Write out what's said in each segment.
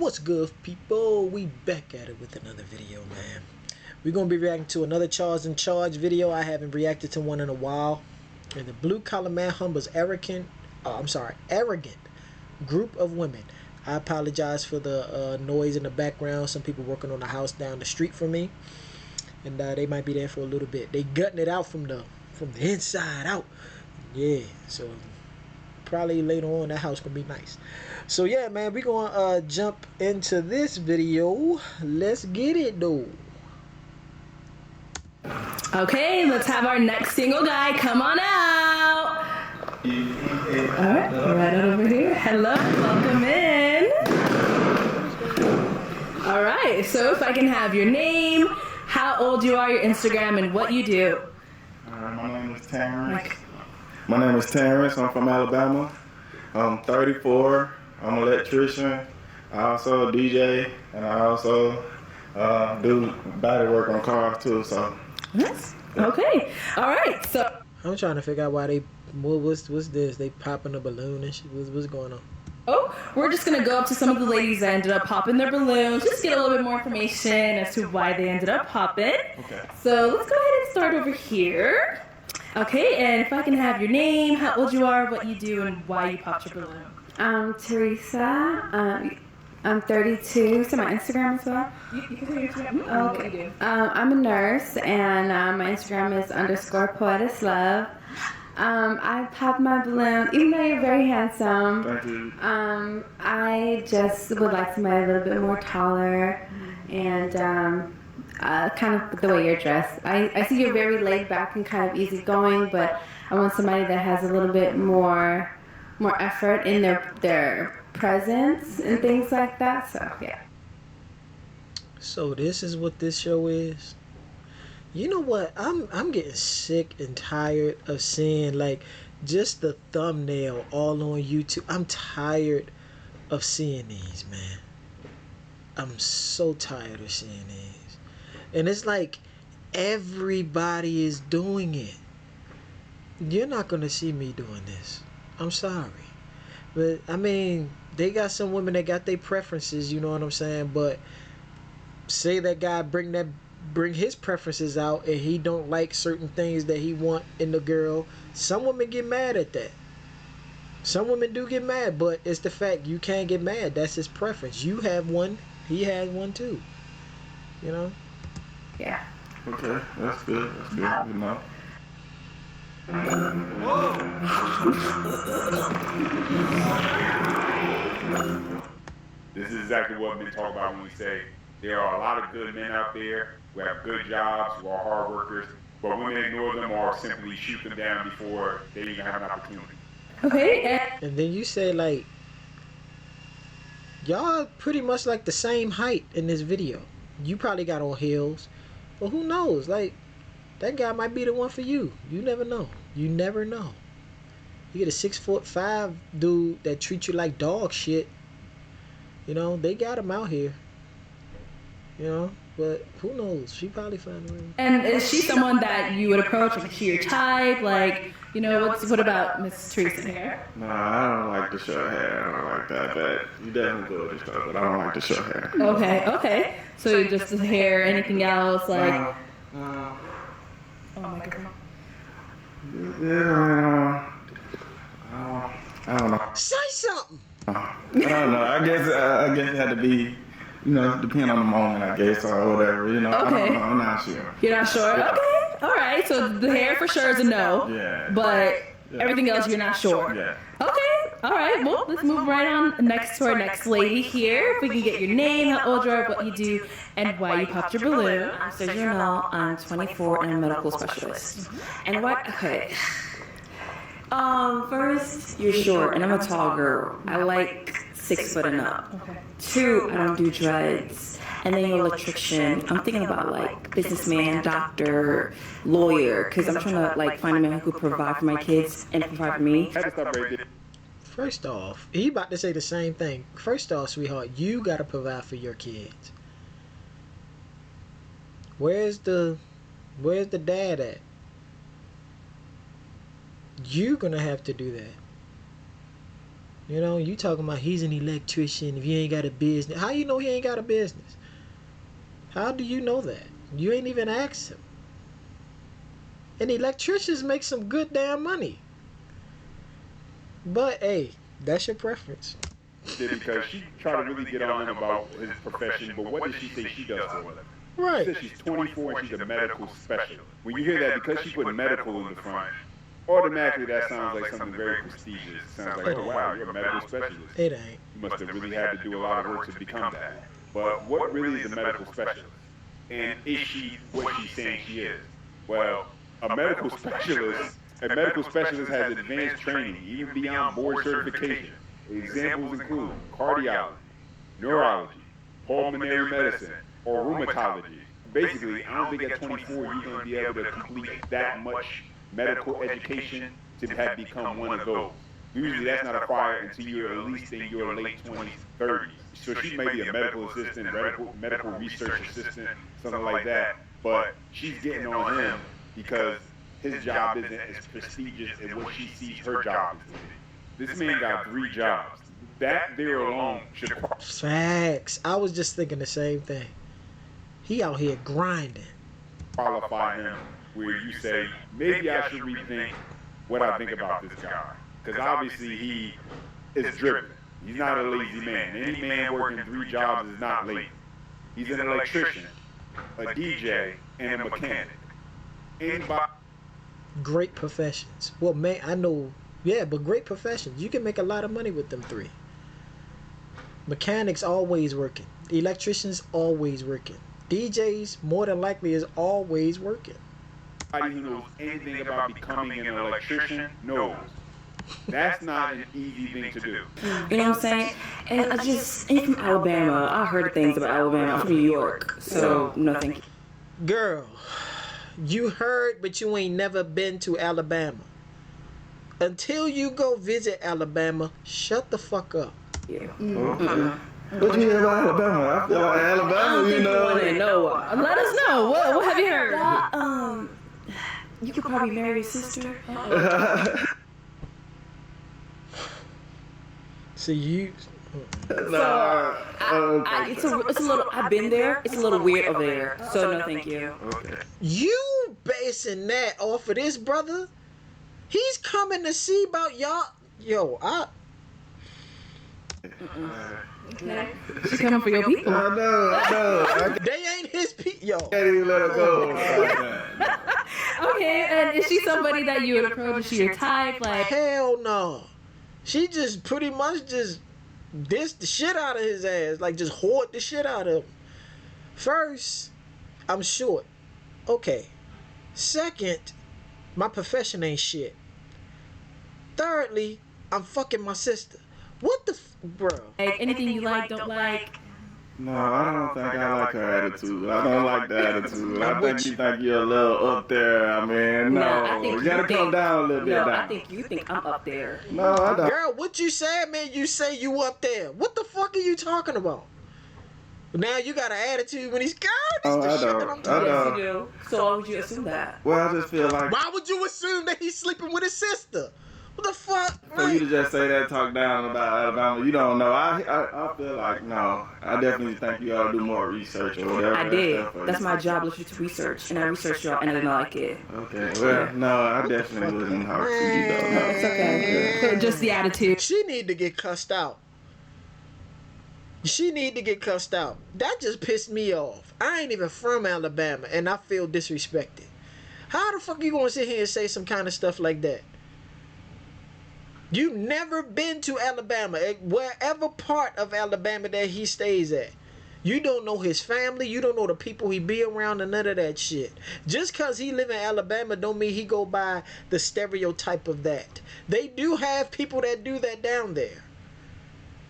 What's good, people? We back at it with another video, man. We're gonna be reacting to another Charles in Charge video. I haven't reacted to one in a while. And the blue collar man humbles arrogant group of women. I apologize for the noise in the background. Some people working on the house down the street from me, and they might be there for a little bit. They gutting it out from the inside out. Yeah, so probably later on that house gonna be nice. So yeah, man, we gonna jump into this video. Let's get it though. Okay, let's have our next single guy come on out. Alright, right over here. Hello, welcome in. Alright, so if I can have your name, how old you are, your Instagram, and what you do. My name is Terrence. My name is Terrence. I'm from Alabama. I'm 34. I'm an electrician. I also DJ, and I also do body work on cars too. So. Yes. Okay. All right. So I'm trying to figure out why they what's this? They popping a balloon and shit. What's going on? Oh, we're just gonna go up to some of the ladies that ended up popping their balloons, just get a little bit more information as to why they ended up popping. Okay. So let's go ahead and start over here. Okay, and if I can have your name, how old you are, what you do, and why you popped your balloon. I'm Teresa. I'm 32. So my Instagram as well. You can say your Instagram. Okay. What you do. I'm a nurse, and my Instagram is _poeteslove. I popped my balloon, even though you're very handsome. Thank you. I just would like somebody a little bit more taller, and kind of the way you're dressed. I see you're very laid back and kind of easygoing, but I want somebody that has a little bit more effort in their presence and things like that. So yeah. So this is what this show is. You know what? I'm getting sick and tired of seeing like just the thumbnail all on YouTube. I'm tired of seeing these, man. I'm so tired of seeing these. And it's like everybody is doing it. You're not gonna see me doing this. I'm sorry. But I mean, they got some women that got their preferences, you know what I'm saying? But say that guy bring his preferences out and he don't like certain things that he want in the girl. Some women get mad at that. Some women do get mad, but it's the fact you can't get mad. That's his preference. You have one, he has one too. You know? Yeah. Okay, that's good. That's good. You know. This is exactly what we talk about when we say there are a lot of good men out there who have good jobs, who are hard workers, but women ignore them or simply shoot them down before they even have an opportunity. Okay. And then you say like, y'all pretty much like the same height in this video. You probably got on heels, but who knows? Like, that guy might be the one for you. You never know. You never know. You get a 6'5" dude that treats you like dog shit. You know, they got him out here. You know, but who knows? She probably found a way. And is she someone that you would approach? Like, is she your type? Like, you know, what about Miss Teresa here? No, I don't like the short hair. I don't like that. But you definitely go with this stuff. But I don't like the short hair. Okay, okay. So just the hair, anything else? Like, oh my God. Yeah, I don't know. Say something. I don't know. I guess it had to be, you know, depending on the moment, I guess, or whatever. You know, I Okay. don't know. I'm not sure. You're not sure? Yeah. Okay, all right. So the hair for sure is a no. Yeah. But Yeah. everything else you're not sure. Yeah. Okay, all right. Well, let's move right on next to our next lady here. If we can get your name, how old you are, what you do, and why you popped your balloon. I'm Sojourner. I'm 24 and a medical specialist. And what? Okay. First, you're short, and I'm a tall girl. I like 6 foot and up. Okay. 2, I don't do dreads. And then you're electrician. I'm thinking about like businessman, doctor, lawyer, because I'm trying to like find a man who could provide for my kids and provide for me. I had to stop right there. First off, he about to say the same thing. First off, sweetheart, you gotta provide for your kids. Where's the dad at? You're gonna have to do that. You know, you talking about he's an electrician if you ain't got a business. How you know he ain't got a business? How do you know that? You ain't even asked him. And electricians make some good damn money. But hey, that's your preference. Because she tried to really get on him about his profession, but what does she say she does for a living? Right. She says she's 24 and she's a medical specialist. When you hear that, because she put medical in the front, automatically that sounds like something very prestigious. It sounds like, oh wow, you're a medical specialist. It ain't. You must have really had to do a lot of work to become that. But what really is a medical specialist? And is she what she's saying she is? Well, a medical specialist has advanced training, even beyond board certification. Examples include cardiology, neurology, pulmonary medicine, or rheumatology. Basically, I don't think at 24 you're going to be able to complete that much medical education to have become one of those. Usually that's not acquired until you're at least in your late 20s, 30s. So she may be a medical assistant, medical research assistant, something like that. But she's getting on him because his job isn't as prestigious as what she sees her job is to be. This man got 3 jobs. That there alone should Facts. I was just thinking the same thing. He out here grinding. qualify him where you say, maybe I should rethink what I think about this guy. Because obviously he is driven. He's not a lazy man. Any man working 3 jobs is not lazy. He's an electrician, a DJ, and a mechanic. Anybody. Great professions. Well, man, I know. Yeah, but great professions. You can make a lot of money with them 3. Mechanics always working. Electricians always working. DJs more than likely is always working. Anybody who knows anything about becoming an electrician knows that's not an easy thing to do. You know what I'm saying? And I'm from Alabama. I heard things about Alabama. I'm from New York, so no thank you. Girl, you heard, but you ain't never been to Alabama. Until you go visit Alabama, shut the fuck up. Yeah. What you hear about Alabama? I feel like Alabama, you know. Let us know. What have you heard? You could probably marry your sister. See, you... It's a little. I've been there. It's a little weird over there. So no, thank you. Okay. You basing that off of this, brother? He's coming to see about y'all. Yo, She's coming for your people. I know. they ain't his people. Yo. Can't even let her go. Okay, and is she somebody that you would approach? Is she your type? Like, Hell no. She just pretty much just dissed the shit out of his ass. Like, just hoard the shit out of him. First, I'm short. Okay. Second, my profession ain't shit. Thirdly, I'm fucking my sister. What the bro? like anything you like, don't like. No, I don't think I like her attitude. I don't like the attitude. I think you think you're a little up there. I mean, no. I think You gotta come down a little bit No, down. I think you think I'm up there. No, I don't. Girl, what you said, man? You say you up there. What the fuck are you talking about? Now you got an attitude when he's God. This Oh, the I shit that don't. I'm I talking don't. about. You do. So why would you assume that? Well, I just feel like Why would you assume that he's sleeping with his sister? What the fuck? for you to just say that, talk down about Alabama, you don't know. I feel like, no. I definitely think you ought to do more research or whatever. I did. Stuff for That's you. my job, literally, to research, and I researched y'all, and I didn't like it. Okay, well, no, I definitely wouldn't talk to you, though. No. It's okay. Just the attitude. She need to get cussed out. She need to get cussed out. That just pissed me off. I ain't even from Alabama, and I feel disrespected. How the fuck you gonna sit here and say some kind of stuff like that? You never been to Alabama, wherever part of Alabama that he stays at. You don't know his family, you don't know the people he be around, and none of that shit. Just cause he live in Alabama don't mean he go by the stereotype of that. They do have people that do that down there.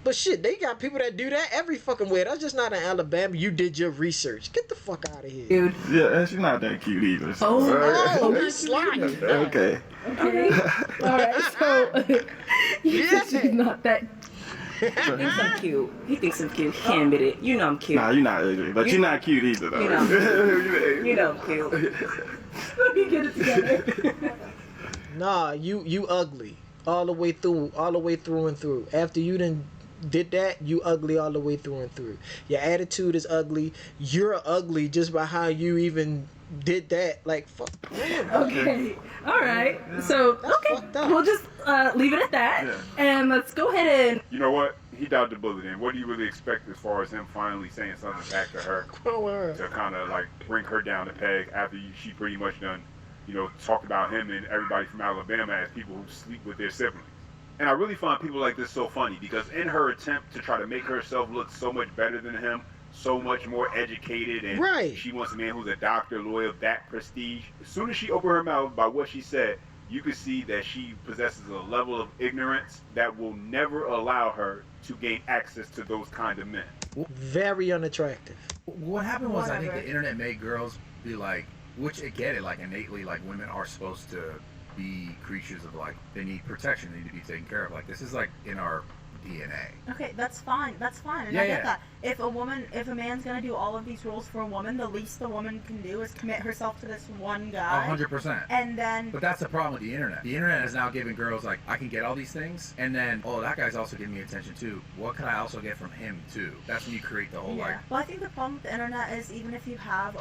But shit, they got people that do that every fucking way. That's just not in Alabama. You did your research. Get the fuck out of here. Dude. Yeah, and she's not that cute either. So. Oh, he's sliding. Okay. Okay. All right. So you said she's not that. He thinks I'm cute. He thinks I'm cute. He can't admit it. You know I'm cute. Nah, you're not ugly, but you're not cute either, though. You know. You know I'm cute. Let me get it together. Nah, you ugly. all the way through and through. After you done did that, you ugly all the way through and through. Your attitude is ugly. You're ugly just by how you even did that. Like, fuck. Man, Okay. All right. So, okay. fucked up. We'll just leave it at that. Yeah. And let's go ahead and... You know what? He dodged the bullet. And what do you really expect as far as him finally saying something back to her to kind of like bring her down the peg after she pretty much done, talked about him and everybody from Alabama as people who sleep with their siblings. And I really find people like this so funny because in her attempt to try to make herself look so much better than him, so much more educated, and Right. she wants a man who's a doctor, lawyer, that prestige. As soon as she opened her mouth by what she said, you could see that she possesses a level of ignorance that will never allow her to gain access to those kind of men. Very unattractive. What happened was, I think the internet made girls be like, which I get it, like innately, like women are supposed to be creatures of like, they need protection, they need to be taken care of. Like this is like in our DNA. Okay, that's fine. That's fine. And Yeah, I get yeah. that. If a man's gonna do all of these roles for a woman, the least the woman can do is commit herself to this one guy. 100%. And then But that's the problem with the internet. The internet is now giving girls like, I can get all these things, and then, oh, that guy's also giving me attention too. What can I also get from him too? That's when you create the whole like. Well, I think the problem with the internet is even if you have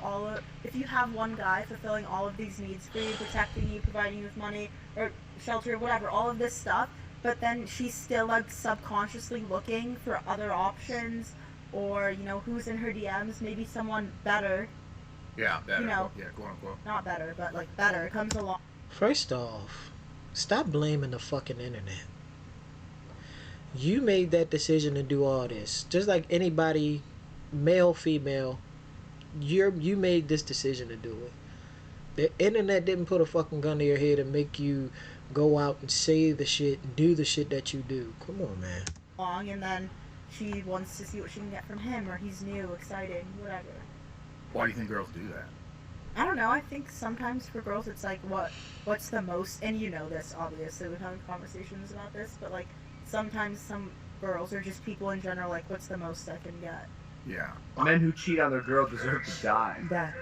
one guy fulfilling all of these needs for you, protecting you, providing you with money or shelter, whatever, all of this stuff, but then she's still like subconsciously looking for other options, or who's in her DMs, maybe someone better, Yeah, better. Yeah, quote unquote. not better, but like better comes along. First off, stop blaming the fucking internet. You made that decision to do all this. Just like anybody, male, female, you made this decision to do it. The internet didn't put a fucking gun to your head and make you go out and say the shit and do the shit that you do. Come on, man. And then she wants to see what she can get from him, or he's new, exciting, whatever. Why do you think girls do that? I don't know. I think sometimes for girls it's like what's the most, and you know this obviously, we've had conversations about this, but like sometimes some girls or just people in general, like what's the most I can get. Yeah. Men who cheat on their girl deserve to die. That.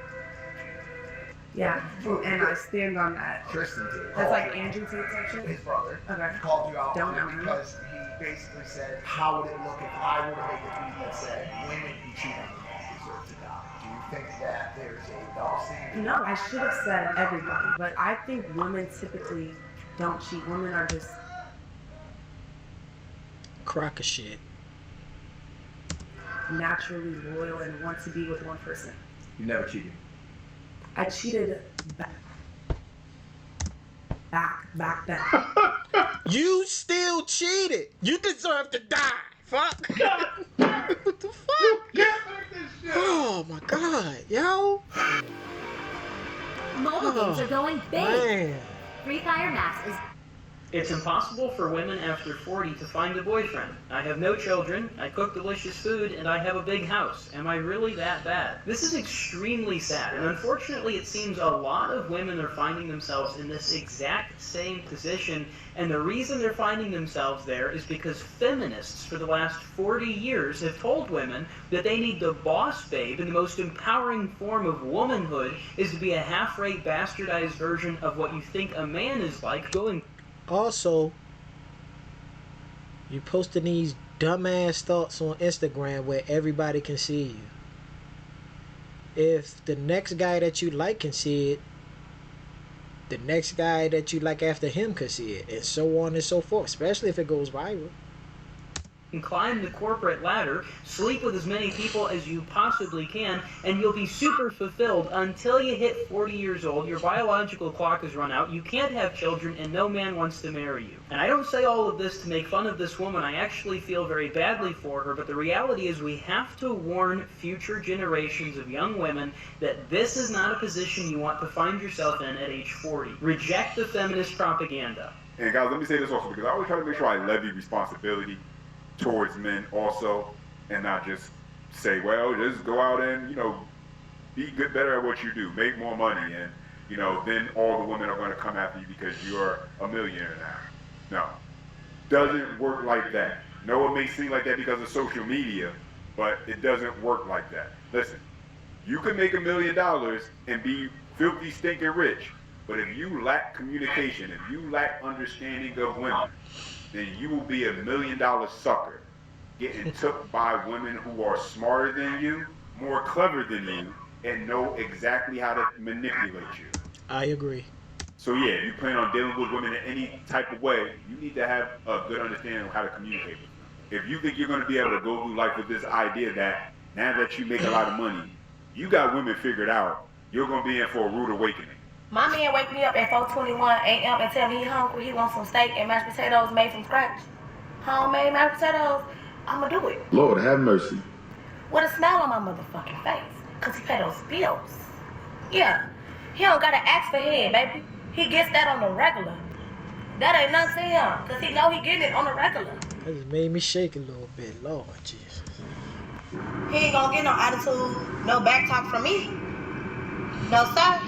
Yeah, and I stand on that. Tristan did. That's like Andrew Tate's section? His brother. Okay. Called you out Don't on it know. because he basically said, how would it look if I were to make a tweet that said, women who cheat on their men deserve to die? Do you think that there's a double standard? No, I should have said everybody, but I think women typically don't cheat. Women are just Crock of shit. naturally loyal and want to be with one person. You never cheated. I cheated back then. You still cheated. You deserve to die. Fuck. What the fuck? Oh my god, yo. Mobile games are going big. Man. Free Fire Max is It's impossible for women after 40 to find a boyfriend. I have no children, I cook delicious food, and I have a big house. Am I really that bad? This is extremely sad, and unfortunately it seems a lot of women are finding themselves in this exact same position, and the reason they're finding themselves there is because feminists for the last 40 years have told women that they need the boss babe, and the most empowering form of womanhood is to be a half-rate bastardized version of what you think a man is like, going Also, you posting these dumbass thoughts on Instagram where everybody can see you. If the next guy that you like can see it, the next guy that you like after him can see it, and so on and so forth, especially if it goes viral. and climb the corporate ladder, sleep with as many people as you possibly can, and you'll be super fulfilled until you hit 40 years old, your biological clock has run out, you can't have children, and no man wants to marry you. And I don't say all of this to make fun of this woman, I actually feel very badly for her, but the reality is we have to warn future generations of young women that this is not a position you want to find yourself in at age 40. Reject the feminist propaganda. And guys, let me say this also, because I always try to make sure I levy responsibility towards men also, and not just say, well, just go out and, be good, better at what you do, make more money, and, then all the women are going to come after you because you're a millionaire now. No. Doesn't work like that. No, it may seem like that because of social media, but it doesn't work like that. Listen, you can make $1 million and be filthy, stinking rich, But if you lack communication, if you lack understanding of women, then you will be $1 million sucker getting took by women who are smarter than you, more clever than you, and know exactly how to manipulate you. I agree. So yeah, if you plan on dealing with women in any type of way, you need to have a good understanding of how to communicate with them. If you think you're going to be able to go through life with this idea that now that you make a lot of money, you got women figured out, you're going to be in for a rude awakening. My man wake me up at 4:21 a.m. and tell me he hungry, he wants some steak and mashed potatoes made from scratch. Homemade mashed potatoes, I'ma do it. Lord have mercy. With a smile on my motherfucking face, cause he pay those bills. Yeah, he don't gotta ask for head, baby. He gets that on the regular. That ain't nothing to him, cause he know he getting it on the regular. That just made me shake a little bit. Lord Jesus. He ain't gonna get no attitude, no back talk from me. No, sir.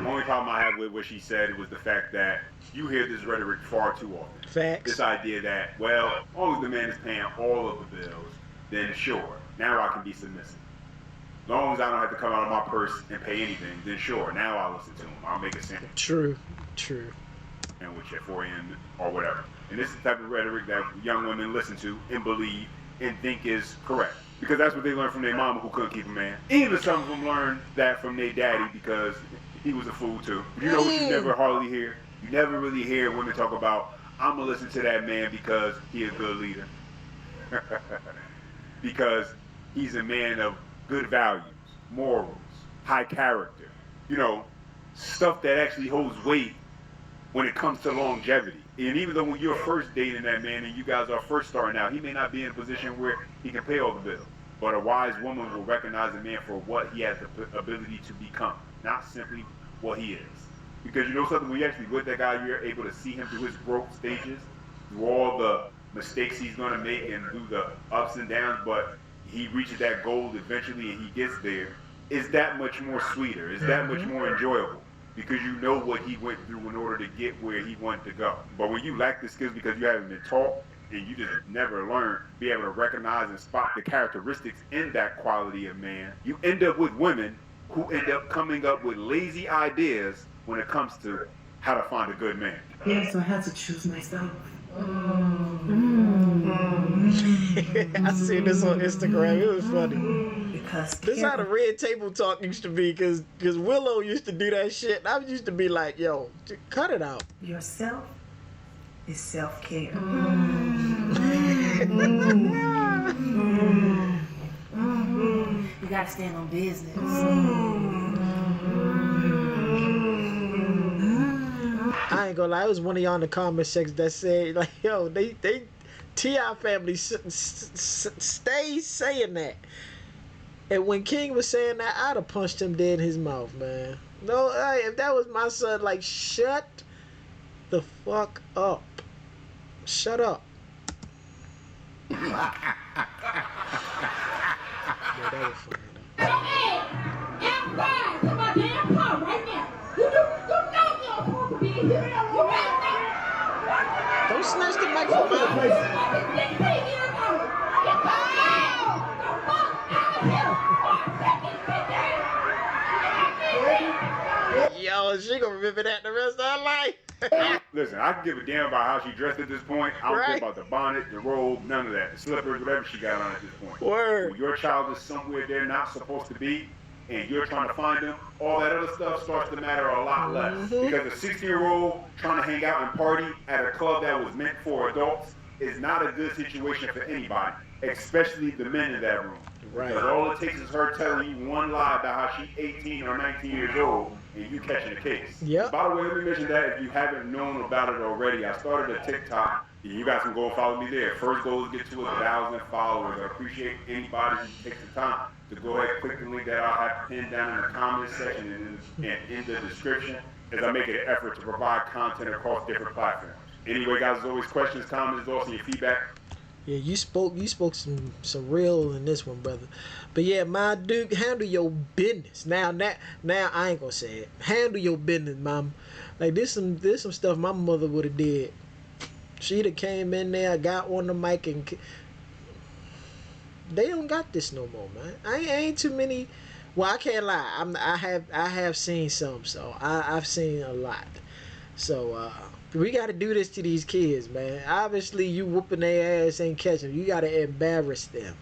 The only problem I have with what she said was the fact that you hear this rhetoric far too often. Facts. This idea that, well, as long as the man is paying all of the bills, then sure, now I can be submissive. As long as I don't have to come out of my purse and pay anything, then sure, now I'll listen to him. I'll make a simple. True. And which at 4 a.m. or whatever. And this is the type of rhetoric that young women listen to and believe and think is correct. Because that's what they learned from their mama who couldn't keep a man. Even some of them learned that from their daddy because he was a fool too. You know what you never hardly hear? You never really hear women talk about, I'm going to listen to that man because he a good leader. Because he's a man of good values, morals, high character. You know, stuff that actually holds weight when it comes to longevity. And even though when you're first dating that man and you guys are first starting out, he may not be in a position where he can pay all the bills. But a wise woman will recognize a man for what he has the ability to become, not simply what he is. Because you know something, when you actually with that guy, you're able to see him through his growth stages, through all the mistakes he's going to make and through the ups and downs, but he reaches that goal eventually and he gets there. Is that much more sweeter? Is that much more enjoyable? Because you know what he went through in order to get where he wanted to go. But when you lack the skills because you haven't been taught and you just never learn, be able to recognize and spot the characteristics in that quality of man, you end up with women who end up coming up with lazy ideas when it comes to how to find a good man. Yes, so I had to choose myself. I seen this on Instagram. It was funny. Because this is how the red table talk used to be. Because Willow used to do that shit. And I used to be like, yo, cut it out. Yourself is self-care. You gotta stand on business. I ain't gonna lie, it was one of y'all in the comment section that said, like, yo, they T.I. family stay saying that. And when King was saying that, I'd have punched him dead in his mouth, man. No, if that was my son, like, shut the fuck up. Shut up. Yeah, that was funny. Don't snatch the mic from my face. Yo, she gonna remember that the rest of her life. Listen, I can give a damn about how she dressed at this point. I don't care about the bonnet, the robe, none of that. The slippers, whatever she got on at this point. Word. When your child is somewhere they're not supposed to be, and you're trying to find them, all that other stuff starts to matter a lot less. Because a 16-year-old trying to hang out and party at a club that was meant for adults is not a good situation for anybody, especially the men in that room. Right. Because all it takes is her telling you one lie about how she's 18 or 19 years old, and you catching a case. Yep. By the way, let me mention that if you haven't known about it already, I started a TikTok. You guys can go and follow me there. First goal is to get to 1,000 followers. I appreciate anybody who takes the time to go ahead and click the link that I'll have pinned down in the comments section and in the description as I make an effort to provide content across different platforms. Anyway, guys, as always, questions, comments, also your feedback. Yeah, you spoke some real in this one, brother. But yeah, my dude, handle your business. Now I ain't gonna say it. Handle your business, mom. Like there's some stuff my mother would have did. She'd have came in there, got on the mic, and they don't got this no more, man. I ain't too many Well, I can't lie. I have seen some, so I've seen a lot. So we got to do this to these kids, man. Obviously, you whooping their ass ain't catching them. You got to embarrass them.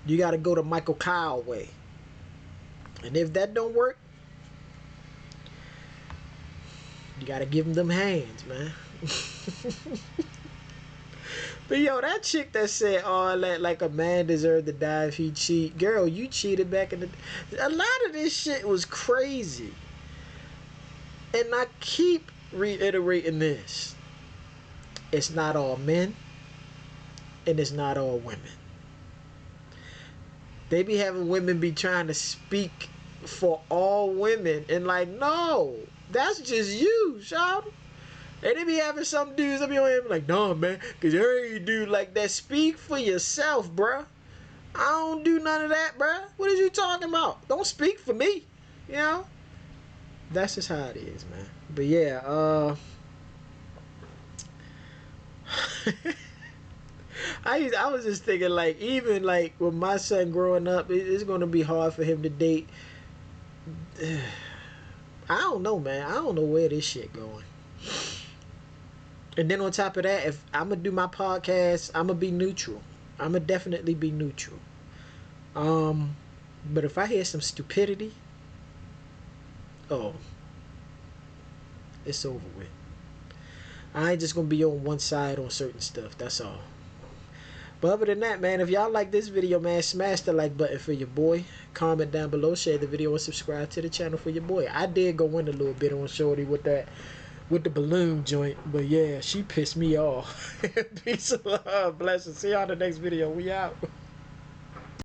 You got to go the Michael Kyle way. And if that don't work, you got to give them hands, man. But yo, that chick that said all that, like a man deserved to die if he cheat. Girl, you cheated back in the... A lot of this shit was crazy. And I keep reiterating this. It's not all men. And it's not all women. They be having women be trying to speak for all women. And like, no. That's just you, shout. And they be having some dudes that be on him like, no, man, because there ain't dude like that. Speak for yourself, bruh. I don't do none of that, bruh. What are you talking about? Don't speak for me. You know? That's just how it is, man. But yeah, I was just thinking, like, even like with my son growing up, it's going to be hard for him to date. I don't know, man. I don't know where this shit going. And then on top of that, if I'm going to do my podcast, I'm going to be neutral. I'm going to definitely be neutral. But if I hear some stupidity, oh, it's over with. I ain't just going to be on one side on certain stuff. That's all. But other than that, man, if y'all like this video, man, smash the like button for your boy. Comment down below, share the video, and subscribe to the channel for your boy. I did go in a little bit on Shorty with the balloon joint, but yeah, she pissed me off. Peace and love, blessings. See y'all in the next video. We out.